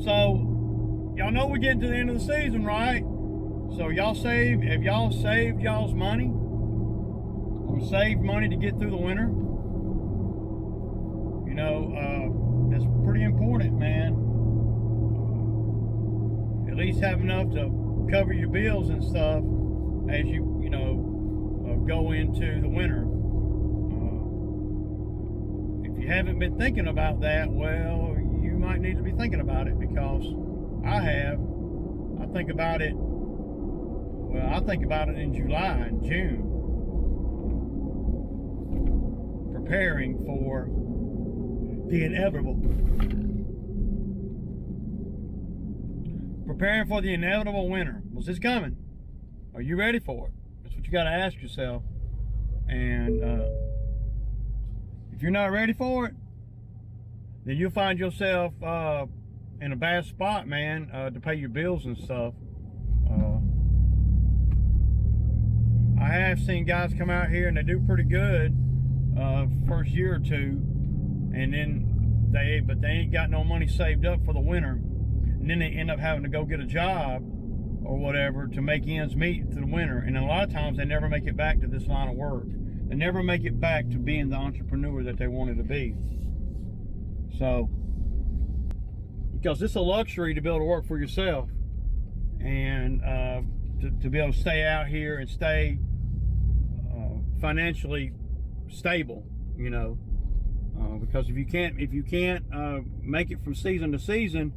So y'all know we're getting to the end of the season, right? So have y'all saved y'all's money or saved money to get through the winter? You know, that's pretty important, man. At least have enough to cover your bills and stuff as you go into the winter. If you haven't been thinking about that, well, you might need to be thinking about it, because I have. I think about it in July and June, preparing for the inevitable. Preparing for the inevitable winter. Was this coming? Are you ready for it? That's what you got to ask yourself. And if you're not ready for it, then you'll find yourself in a bad spot, man, to pay your bills and stuff. I have seen guys come out here and they do pretty good first year or two, and then they ain't got no money saved up for the winter, and then they end up having to go get a job or whatever to make ends meet through the winter. And a lot of times they never make it back to this line of work. They never make it back to being the entrepreneur that they wanted to be. So, because it's a luxury to be able to work for yourself and to be able to stay out here and stay financially stable, because if you can't make it from season to season,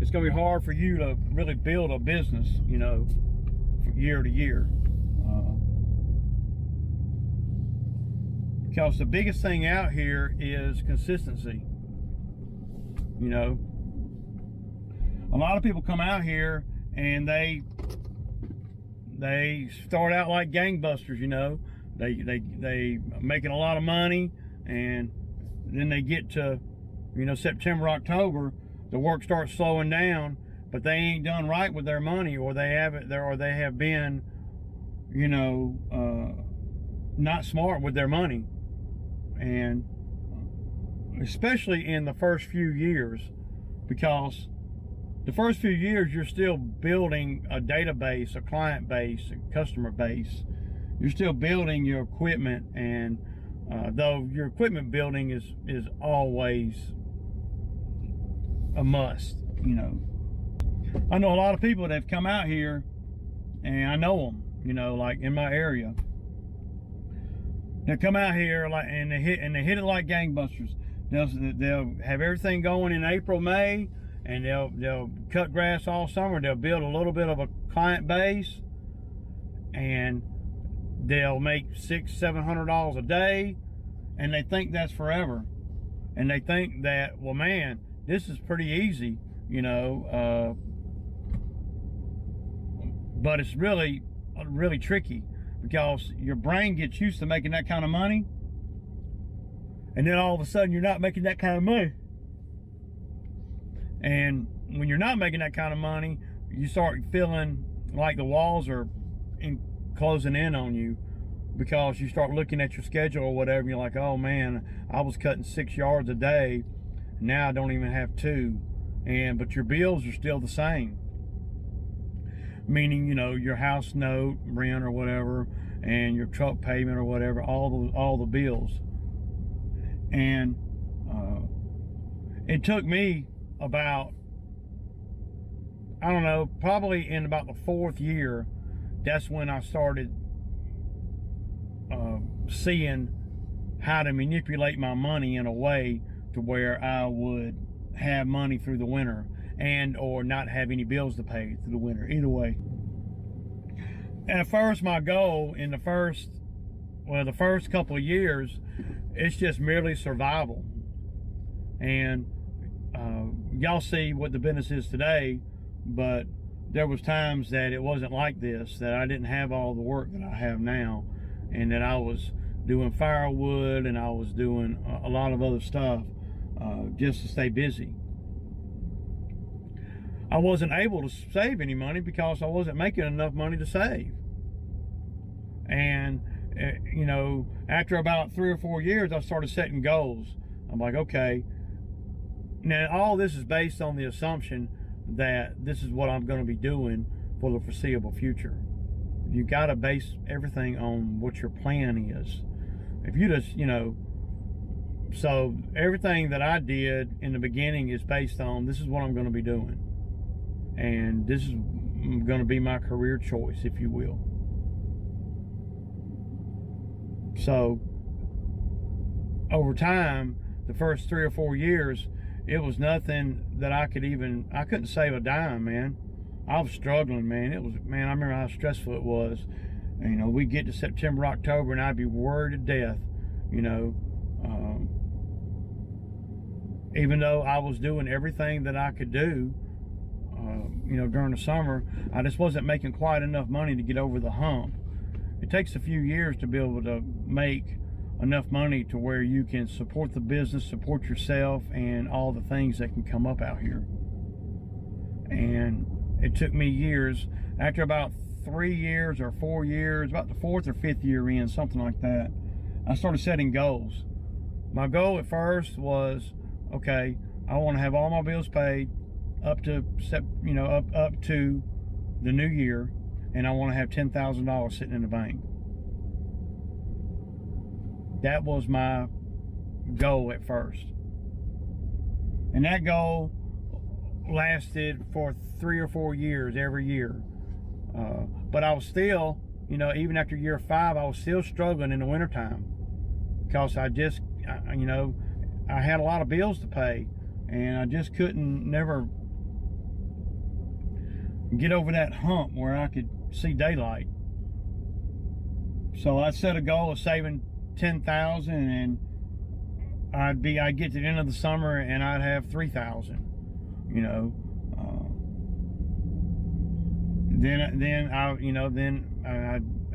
it's going to be hard for you to really build a business, from year to year. Because the biggest thing out here is consistency. A lot of people come out here and they start out like gangbusters. They making a lot of money, and then they get to September, October, the work starts slowing down, but they ain't done right with their money, or they have been not smart with their money. And especially in the first few years, because the first few years you're still building a database, a client base, a customer base. You're still building your equipment, and though your equipment building is always a must. I know a lot of people that have come out here, and I know them, like in my area. They'll come out here and they hit it like gangbusters. They'll have everything going in April, May, and they'll cut grass all summer. They'll build a little bit of a client base, and they'll make $600-700 a day, and they think that's forever. And they think that, well, man, this is pretty easy, but it's really, really tricky, because your brain gets used to making that kind of money, and then all of a sudden you're not making that kind of money. And when you're not making that kind of money, you start feeling like the walls are closing in on you, because you start looking at your schedule or whatever, and you're like, oh man, I was cutting 6 yards a day, now I don't even have 2, but your bills are still the same. Meaning, your house note, rent or whatever, and your truck payment or whatever, all the bills. And it took me about, I don't know, probably in about the 4th year, that's when I started seeing how to manipulate my money in a way to where I would have money through the winter, and or not have any bills to pay through the winter, either way. At first, my goal in the first couple of years, it's just merely survival. And y'all see what the business is today, but there was times that it wasn't like this, that I didn't have all the work that I have now, and that I was doing firewood, and I was doing a lot of other stuff just to stay busy. I wasn't able to save any money because I wasn't making enough money to save. And after about 3 or 4 years, I started setting goals. I'm like, okay, Now, all this is based on the assumption that this is what I'm going to be doing for the foreseeable future. You got to base everything on what your plan is. If you just, so everything that I did in the beginning is based on this is what I'm going to be doing. And this is going to be my career choice, if you will. So over time, the first 3 or 4 years, it was nothing that I couldn't save a dime, man. I was struggling, man. I remember how stressful it was. And, we'd get to September, October, and I'd be worried to death, even though I was doing everything that I could do, during the summer, I just wasn't making quite enough money to get over the hump. It takes a few years to be able to make enough money to where you can support the business, support yourself, and all the things that can come up out here. And it took me years. After about 3 years or 4 years, about the 4th or 5th year in, something like that, I started setting goals. My goal at first was, okay, I want to have all my bills paid up to up to the new year, and I want to have $10,000 sitting in the bank. That was my goal at first. And that goal lasted for 3 or 4 years every year. But I was still, even after year 5, I was still struggling in the wintertime because I had a lot of bills to pay, and I just never get over that hump where I could see daylight. So I set a goal of saving $10,000, and I'd get to the end of the summer and I'd have $3,000.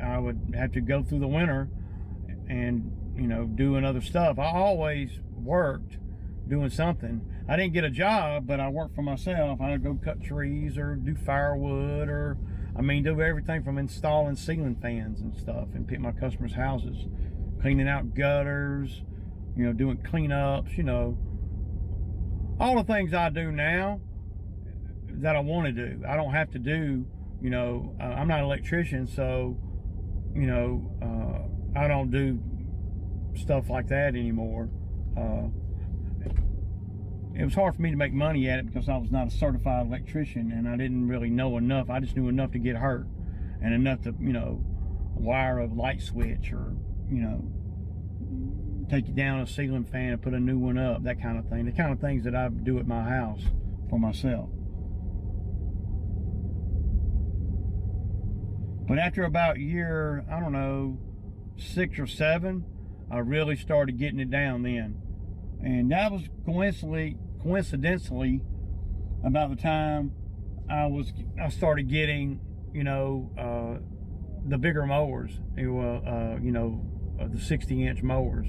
I would have to go through the winter and doing other stuff. I always worked doing something. I didn't get a job, but I worked for myself. I would go cut trees or do firewood, or do everything from installing ceiling fans and stuff and pick my customers' houses, cleaning out gutters, doing cleanups, all the things I do now that I want to do. I don't have to do, I'm not an electrician, so, I don't do stuff like that anymore. It was hard for me to make money at it because I was not a certified electrician, and I didn't really know enough. I just knew enough to get hurt and enough to, wire a light switch or, take it down a ceiling fan and put a new one up, that kind of thing. The kind of things that I do at my house for myself. But after about year, 6 or 7, I really started getting it down then. And that was coincidentally about the time I started getting, the bigger mowers, the 60-inch mowers,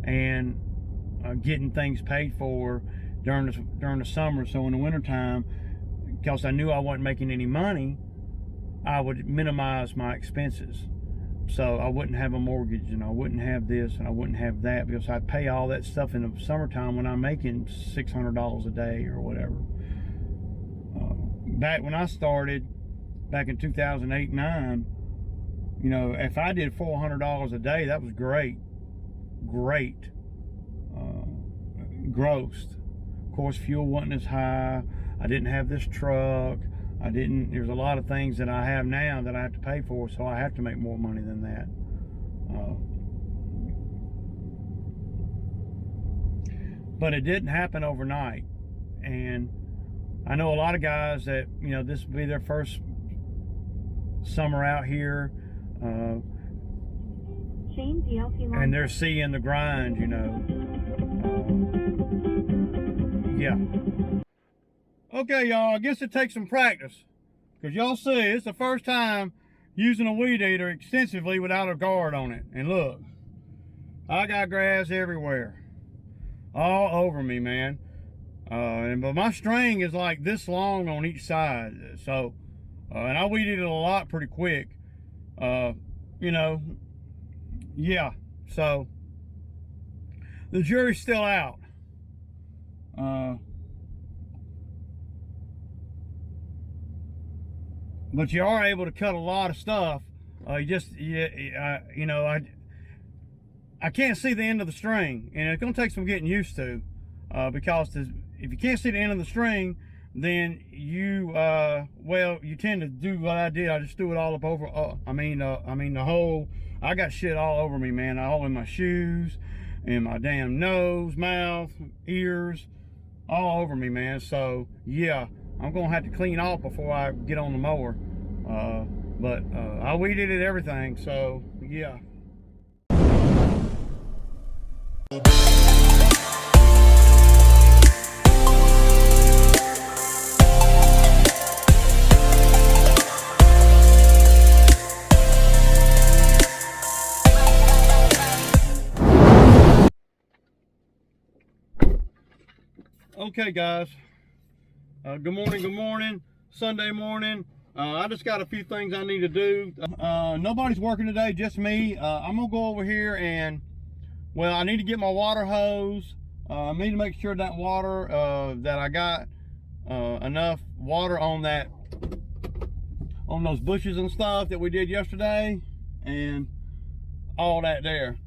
and getting things paid for during the summer. So in the wintertime, because I knew I wasn't making any money, I would minimize my expenses. So I wouldn't have a mortgage, and I wouldn't have this, and I wouldn't have that, because I'd pay all that stuff in the summertime when I'm making $600 a day or whatever. Back when I started, back in 2008-9, if I did $400 a day, that was great. Grossed. Of course, fuel wasn't as high. I didn't have this truck. There's a lot of things that I have now that I have to pay for, so I have to make more money than that. But it didn't happen overnight. And I know a lot of guys that, this will be their first summer out here. And they're seeing the grind, yeah. Okay, y'all, I guess it takes some practice, because y'all see it's the first time using a weed eater extensively without a guard on it. And look, I got grass everywhere, all over me, man. But my string is like this long on each side, so and I weed eated a lot pretty quick. Yeah, so the jury's still out. But you are able to cut a lot of stuff. You know, I can't see the end of the string, and it's gonna take some getting used to, because if you can't see the end of the string, then you well, you tend to do what I did. I just threw it all up over. The whole. I got shit all over me, man. All in my shoes, in my damn nose, mouth, ears, all over me, man. So yeah, I'm gonna have to clean off before I get on the mower. But I weeded it, everything. So yeah. Okay, guys. Good morning. Sunday morning. I just got a few things I need to do. Nobody's working today, just me. I'm gonna go over here and, well, I need to get my water hose. I need to make sure that water, that I got enough water on those bushes and stuff that we did yesterday, and all that there.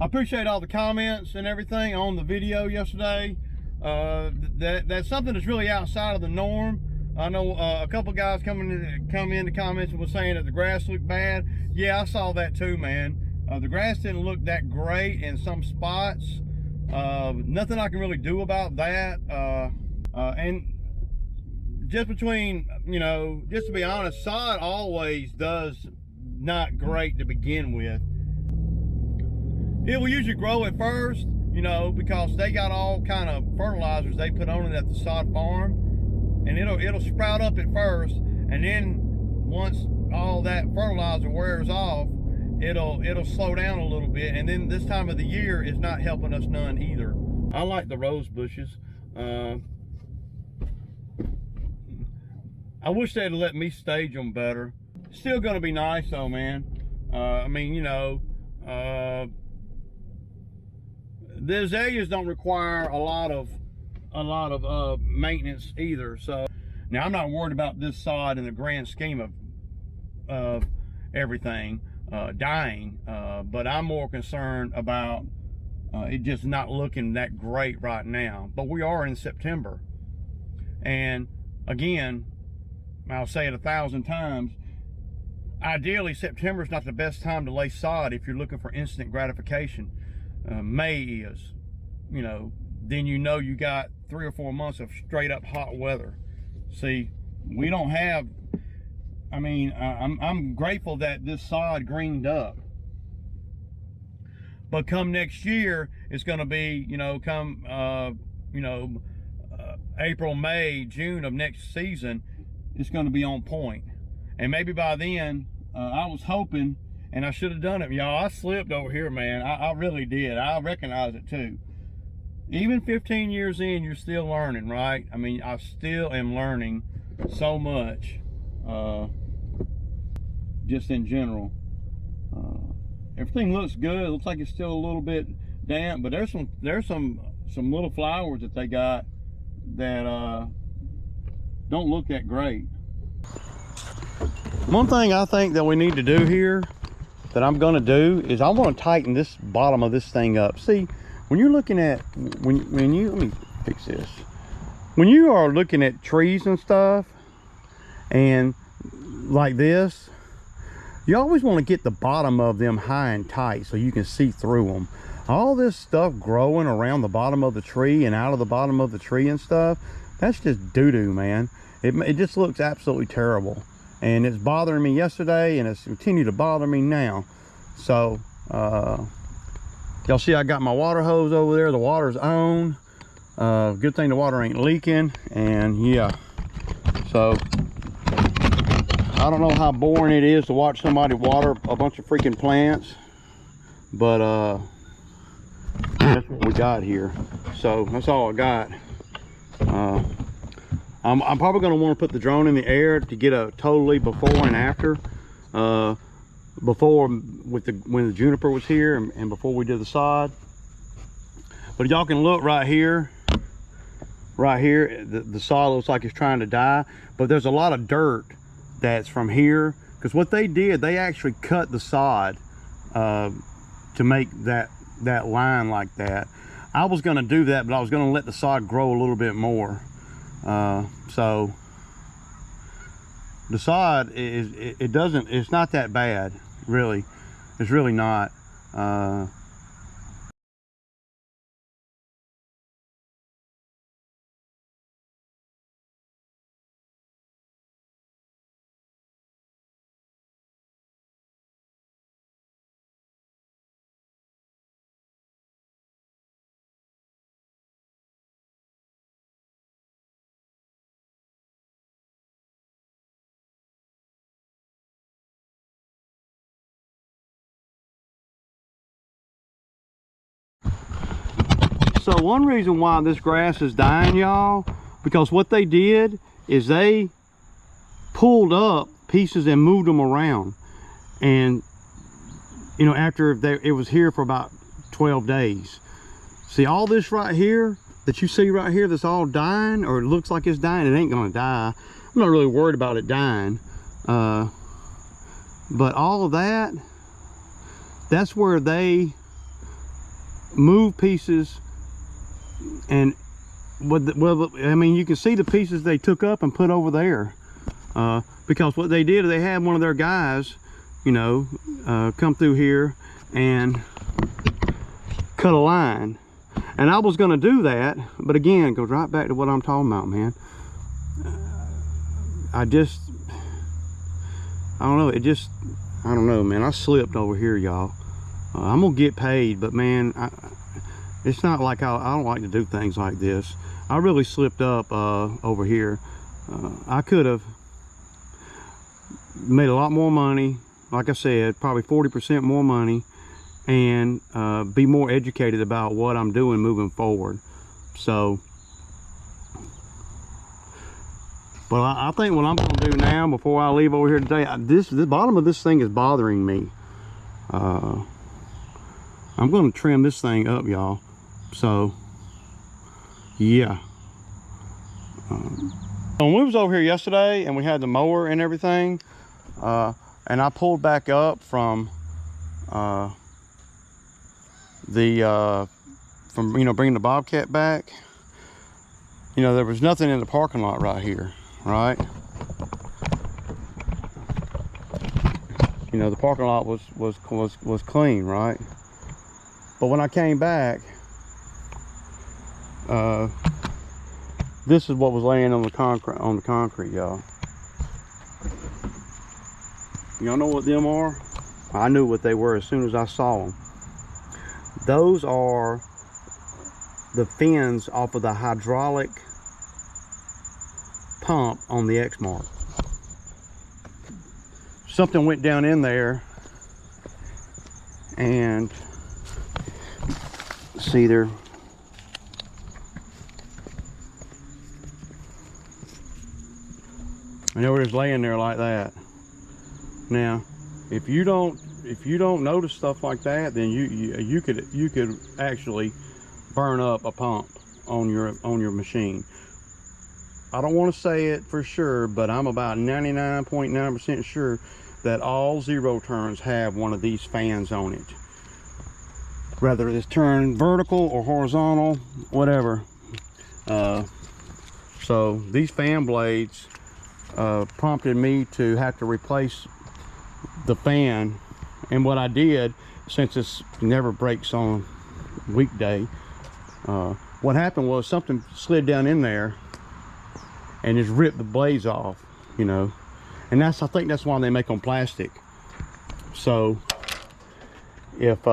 I appreciate all the comments and everything on the video yesterday. That's something that's really outside of the norm. I know a couple guys come in the comments and was saying that the grass looked bad. Yeah, I saw that too, man. The grass didn't look that great in some spots. Nothing I can really do about that. And just between, you know, just to be honest, sod always does not great to begin with. It will usually grow at first, you know, because they got all kind of fertilizers they put on it at the sod farm, and it'll sprout up at first, and then once all that fertilizer wears off, it'll slow down a little bit, and then this time of the year is not helping us none either. I like the rose bushes. I wish they'd let me stage them better. Still gonna be nice though, man. I mean, you know, the azaleas don't require a lot of maintenance either. So now I'm not worried about this sod in the grand scheme of everything dying, but I'm more concerned about it just not looking that great right now. But we are in September, and again, I'll say it 1,000 times, ideally September is not the best time to lay sod if you're looking for instant gratification. May is, you know, then you know you got 3 or 4 months of straight up hot weather. See, we don't have, I mean, I'm grateful that this sod greened up, but come next year it's going to be, you know, come April, May, June of next season, it's going to be on point. And maybe by then, I was hoping, and I should have done it, y'all. I slipped over here, man. I really did. I recognize it too. Even 15 years in, you're still learning, right? I mean, I still am learning so much, just in general. Everything looks good. It looks like it's still a little bit damp, but there's some little flowers that they got that don't look that great. One thing I think that we need to do here, that I'm going to do, is I want to tighten this bottom of this thing up. See, when you're looking at, when you, let me fix this. When you are looking at trees and stuff, and like this, you always want to get the bottom of them high and tight so you can see through them. All this stuff growing around the bottom of the tree and out of the bottom of the tree and stuff, that's just doo-doo, man. It just looks absolutely terrible. And it's bothering me yesterday, and it's continued to bother me now. So y'all see I got my water hose over there. The water's on. Good thing the water ain't leaking. And yeah, so I don't know how boring it is to watch somebody water a bunch of freaking plants, but that's what we got here. So that's all I got. I'm probably going to want to put the drone in the air to get a totally before and after. Before, when the juniper was here, and before we did the sod. But y'all can look right here. Right here, the sod looks like it's trying to die, but there's a lot of dirt that's from here, because what they did, they actually cut the sod to make that line like that. I was going to do that, but I was going to let the sod grow a little bit more. So the sod it's not that bad, really. It's really not. So one reason why this grass is dying, y'all, because what they did is they pulled up pieces and moved them around. And, you know, after it was here for about 12 days. See all this right here that you see right here that's all dying, or it looks like it's dying, it ain't gonna die. I'm not really worried about it dying. But all of that, that's where they move pieces. And well, I mean, you can see the pieces they took up and put over there, because what they did, they had one of their guys, you know, come through here and cut a line. And I was going to do that, but again, it goes right back to what I'm talking about, man. I don't know, I don't know, man. I slipped over here, y'all. I'm gonna get paid, but man, it's not like I don't like to do things like this. I really slipped up over here. I could have made a lot more money, like I said, probably 40% more money, and be more educated about what I'm doing moving forward. So, but I think what I'm going to do now, before I leave over here today, the bottom of this thing is bothering me. I'm going to trim this thing up, y'all. So, yeah. When we was over here yesterday and we had the mower and everything, and I pulled back up from from you know, bringing the Bobcat back, you know, there was nothing in the parking lot right here, right? You know, the parking lot was clean, right? But when I came back, this is what was laying on the concrete, y'all. Y'all know what them are? I knew what they were as soon as I saw them. Those are the fins off of the hydraulic pump on the Exmark. Something went down in there, and see there. And they were just laying there like that. Now, if you don't notice stuff like that, then you could actually burn up a pump on your machine. I don't want to say it for sure, but I'm about 99.9% sure that all zero turns have one of these fans on it. Whether it's turned vertical or horizontal, whatever. So these fan blades prompted me to have to replace the fan. And what I did, since this never breaks on weekday, what happened was something slid down in there and just ripped the blades off, you know. And I think that's why they make them plastic. So if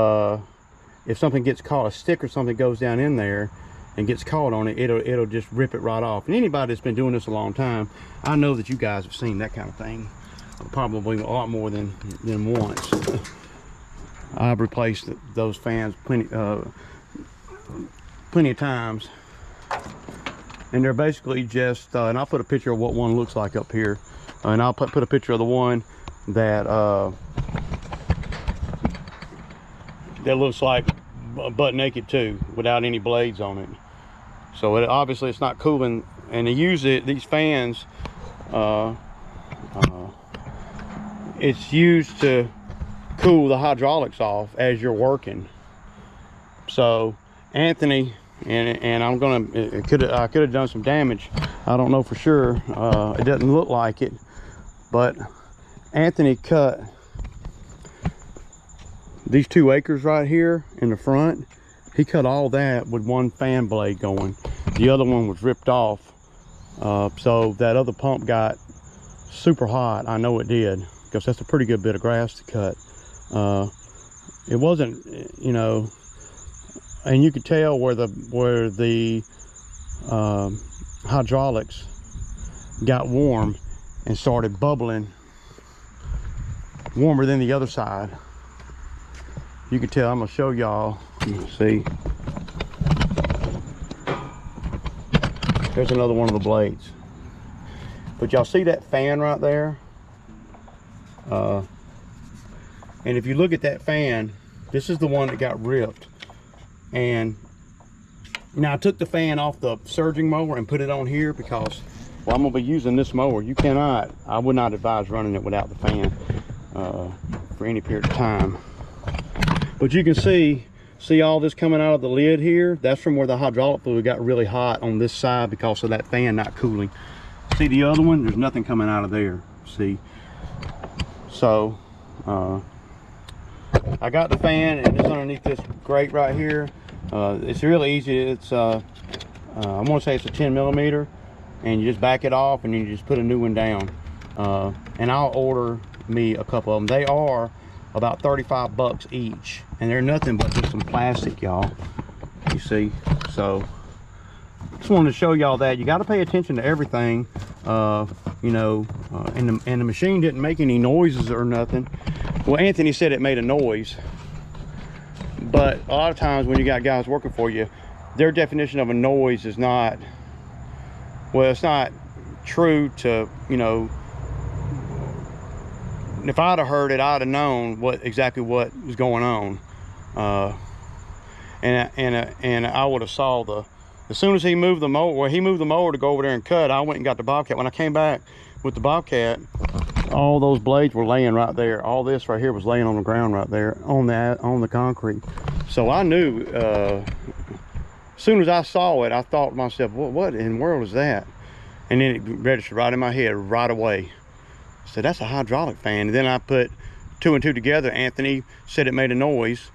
something gets caught, a stick or something goes down in there and gets caught on it, it'll just rip it right off. And anybody that's been doing this a long time, I know that you guys have seen that kind of thing, probably a lot more than once. I've replaced those fans plenty of times, and they're basically just and I'll put a picture of what one looks like up here, and I'll put a picture of the one that that looks like butt naked too, without any blades on it. So obviously it's not cooling, and they use these fans, it's used to cool the hydraulics off as you're working. So Anthony, and I'm gonna, I could have done some damage. I don't know for sure. It doesn't look like it, but Anthony cut these 2 acres right here in the front. He cut all that with one fan blade going. The other one was ripped off. So that other pump got super hot. I know it did, because that's a pretty good bit of grass to cut. It wasn't, you know, and you could tell where the hydraulics got warm and started bubbling, warmer than the other side. You can tell. I'm gonna show y'all. See, there's another one of the blades. But y'all see that fan right there? And if you look at that fan, this is the one that got ripped. And now I took the fan off the surging mower and put it on here because, well, I'm gonna be using this mower. I would not advise running it without the fan for any period of time. But you can see all this coming out of the lid here. That's from where the hydraulic fluid got really hot on this side because of that fan not cooling. See the other one? There's nothing coming out of there. See? So, I got the fan, and it's underneath this grate right here. It's really easy. It's, I want to say it's a 10 millimeter, and you just back it off, and you just put a new one down. And I'll order me a couple of them. They are about 35 bucks each, and they're nothing but just some plastic, y'all. You see? So just wanted to show y'all that you got to pay attention to everything. You know, and the machine didn't make any noises or nothing. Well, Anthony said it made a noise, but a lot of times when you got guys working for you, their definition of a noise is not, well, it's not true to, you know, if I'd have heard it, I'd have known exactly what was going on. And I would have saw as soon as he moved the mower, well, he moved the mower to go over there and cut, I went and got the Bobcat. When I came back with the Bobcat, all those blades were laying right there. All this right here was laying on the ground right there on the concrete. So I knew, as soon as I saw it, I thought to myself, what in the world is that? And then it registered right in my head right away. So that's a hydraulic fan. And then I put 2 and 2 together. Anthony said it made a noise.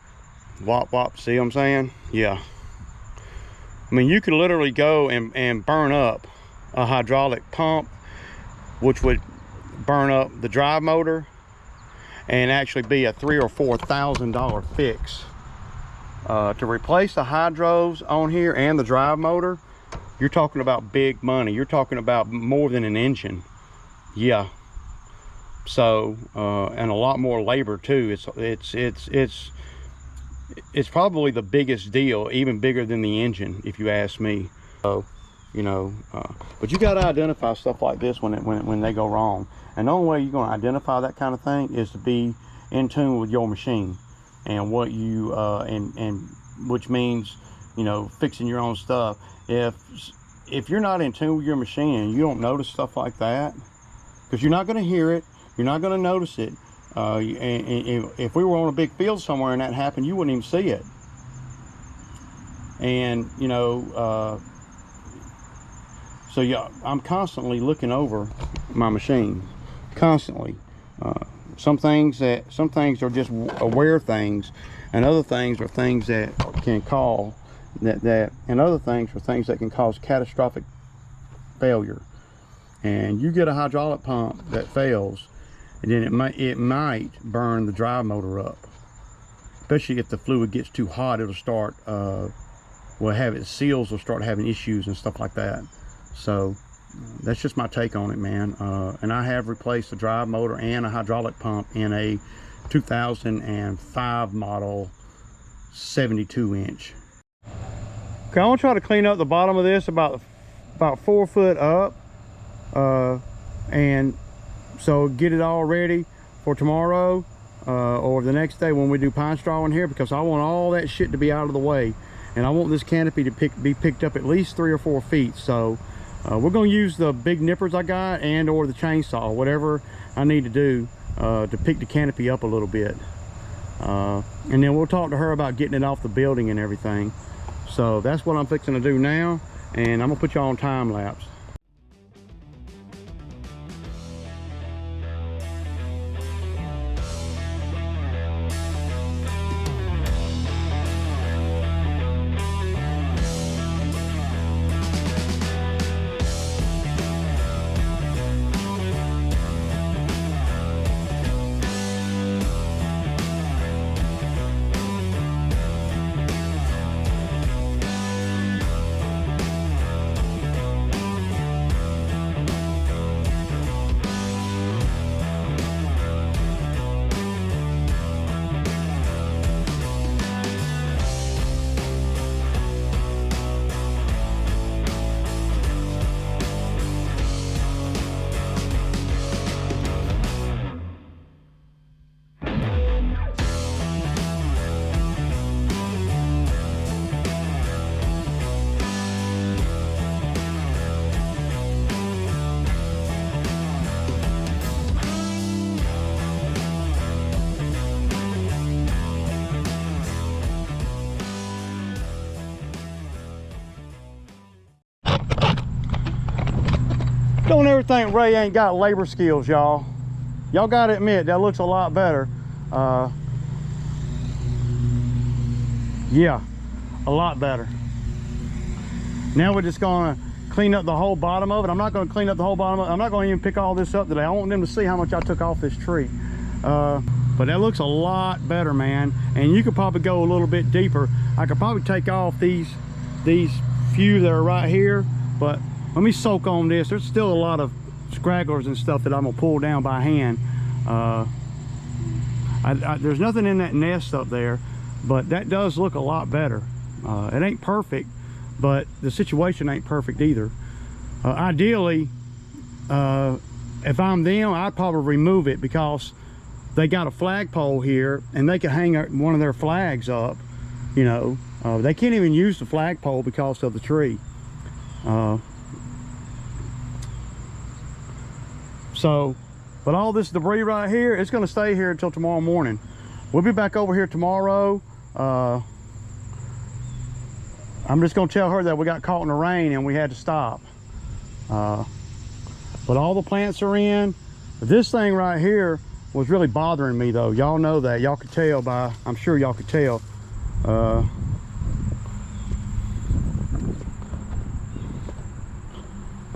Wop wop, see what I'm saying? Yeah. I mean, you could literally go and burn up a hydraulic pump, which would burn up the drive motor and actually be a $3,000 or $4,000 fix. To replace the hydros on here and the drive motor, you're talking about big money. You're talking about more than an engine. Yeah. So, and a lot more labor too. It's probably the biggest deal, even bigger than the engine, if you ask me. So, you know, but you got to identify stuff like this when they go wrong. And the only way you're going to identify that kind of thing is to be in tune with your machine and what you and which means, you know, fixing your own stuff. If you're not in tune with your machine and you don't notice stuff like that, because you're not going to hear it, you're not going to notice it. And if we were on a big field somewhere and that happened, you wouldn't even see it. And you know, so yeah, I'm constantly looking over my machine, constantly. Some things are just aware things, and other things are things that can cause and other things are things that can cause catastrophic failure. And you get a hydraulic pump that fails, and then it might burn the drive motor up. Especially if the fluid gets too hot, it'll start, seals will start having issues and stuff like that. So that's just my take on it, man. And I have replaced a drive motor and a hydraulic pump in a 2005 model 72-inch. Okay, I'm gonna try to clean up the bottom of this about 4 foot up. And so get it all ready for tomorrow. or the next day when we do pine straw in here, because I want all that shit to be out of the way, and I want this canopy to be picked up at least 3 or 4 feet. So we're going to use the big nippers I got and or the chainsaw, whatever I need to do to pick the canopy up a little bit, and then we'll talk to her about getting it off the building and everything. So that's what I'm fixing to do now, and I'm gonna put y'all on time lapse. Don't ever think Ray ain't got labor skills, y'all. Y'all gotta admit, that looks a lot better. Yeah, a lot better. Now we're just gonna clean up the whole bottom of it. I'm not gonna clean up the whole bottom of it. I'm not gonna even pick all this up today. I want them to see how much I took off this tree. But that looks a lot better, man. And you could probably go a little bit deeper. I could probably take off these few that are right here, but let me soak on this. There's still a lot of scragglers and stuff that I'm gonna pull down by hand. There's nothing in that nest up there, but that does look a lot better. It ain't perfect, but the situation ain't perfect either. Ideally, if I'm them, I'd probably remove it, because they got a flagpole here and they can hang one of their flags up, you know. They can't even use the flagpole because of the tree. But all this debris right here, it's going to stay here until tomorrow morning. We'll be back over here tomorrow. I'm just going to tell her that we got caught in the rain and we had to stop. But all the plants are in. This thing right here was really bothering me, though. Y'all know that. Y'all could tell by, I'm sure y'all could tell. But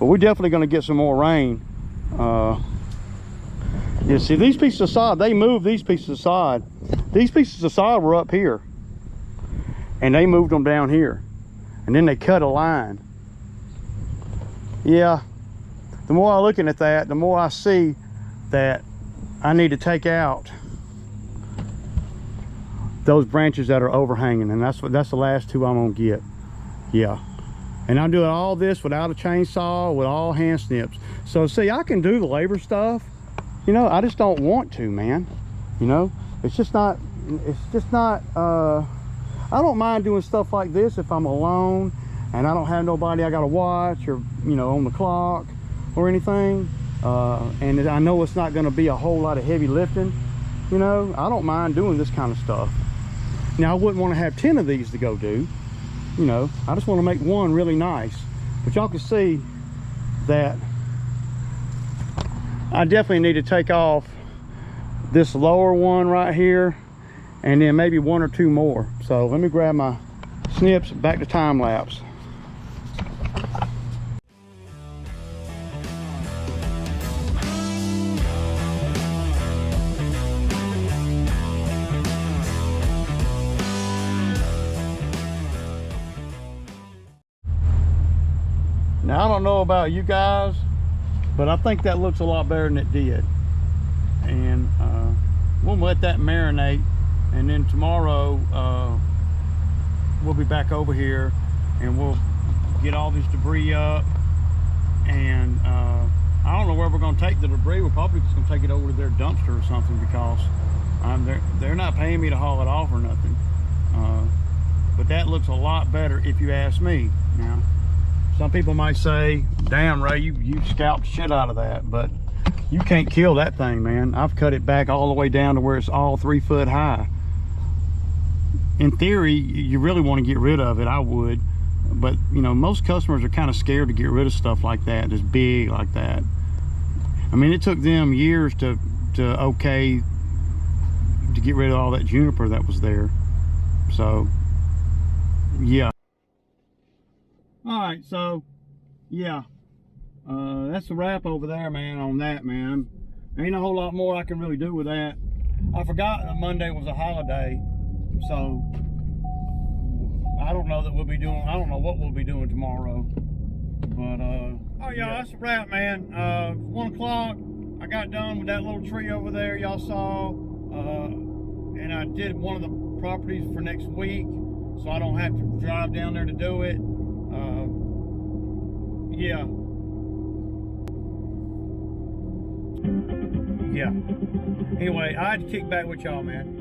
we're definitely going to get some more rain. You see, these pieces of sod, they moved these pieces of sod. These pieces of sod were up here, and they moved them down here, and then they cut a line. Yeah, the more I'm looking at that, the more I see that I need to take out those branches that are overhanging, and that's the last two I'm gonna get. Yeah. And I'm doing all this without a chainsaw, with all hand snips. So see, I can do the labor stuff, you know. I just don't want to, man. You know, it's just not, I don't mind doing stuff like this if I'm alone and I don't have nobody I gotta watch, or, you know, on the clock or anything. And I know it's not gonna be a whole lot of heavy lifting, you know. I don't mind doing this kind of stuff. Now, I wouldn't want to have 10 of these to go do. You know, I just want to make one really nice. But y'all can see that I definitely need to take off this lower one right here, and then maybe 1 or 2 more. So let me grab my snips, back to time lapse. Now, I don't know about you guys, but I think that looks a lot better than it did. And we'll let that marinate, and then tomorrow we'll be back over here and we'll get all this debris up. And I don't know where we're going to take the debris. We're probably just going to take it over to their dumpster or something, because They're not paying me to haul it off or nothing. But that looks a lot better if you ask me. Now, some people might say, damn, Ray, you scalped the shit out of that, but you can't kill that thing, man. I've cut it back all the way down to where it's all 3 foot high. In theory, you really want to get rid of it, I would. But, you know, most customers are kind of scared to get rid of stuff like that, just big like that. I mean, it took them years to okay to get rid of all that juniper that was there. So, yeah. All right, so, yeah. That's a wrap over there, man, on that, man. Ain't a whole lot more I can really do with that. I forgot that Monday was a holiday, so I don't know that we'll be doing, I don't know what we'll be doing tomorrow. But, oh, yeah, that's a wrap, man. 1 o'clock, I got done with that little tree over there y'all saw. And I did one of the properties for next week, so I don't have to drive down there to do it. Yeah. Yeah. Anyway, I had to kick back with y'all, man.